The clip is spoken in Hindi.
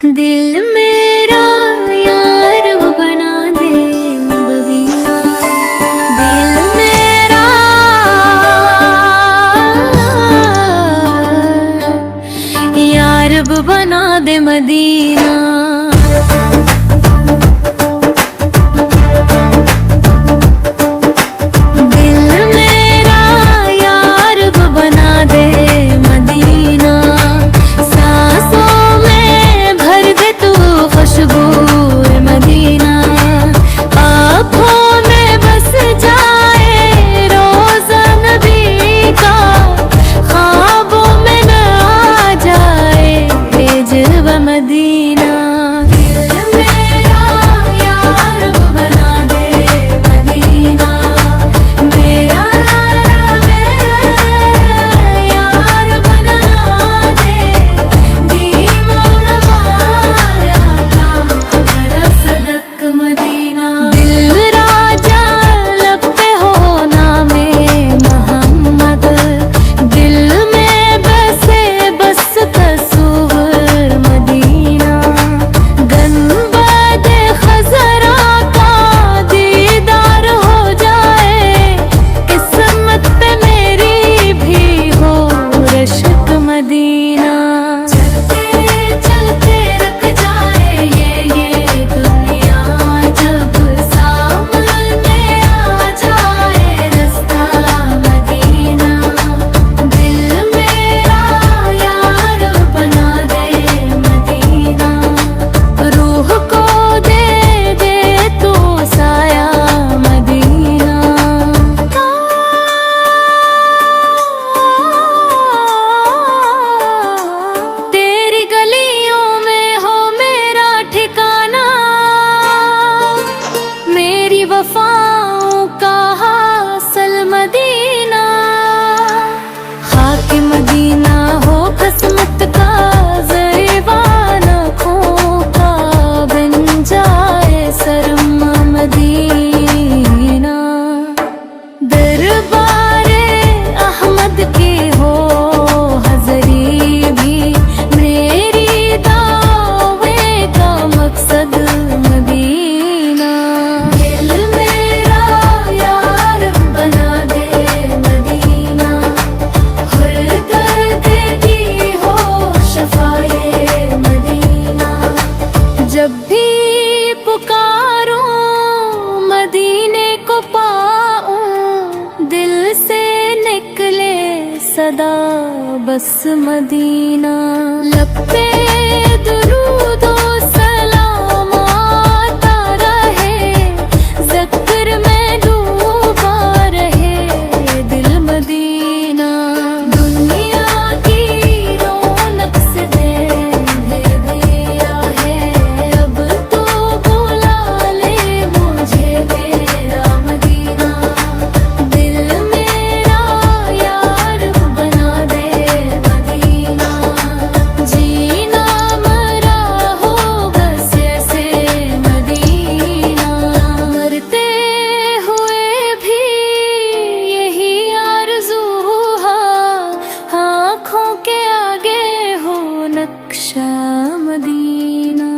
दिल मेरा यार वो बना दे मदीना। दिल मेरा यार वो बना दे मदीना। वफाओं का हासिल मदीना, खाके मदीना हो किस्मत का ज़रीवाना, खोका बन जाए सरमा मदीना। दरबारे अहमद की हो हज़री भी, मेरी दावे का मकसद मदीना। जब भी पुकारूं मदीने को पाऊं, दिल से निकले सदा बस मदीना। लब पे दुरूद ओ सलाम आता रहे, ज़िक्र में डूबा रहे दिल मदीना। दुनिया की रौनक से नक्शा मदीना।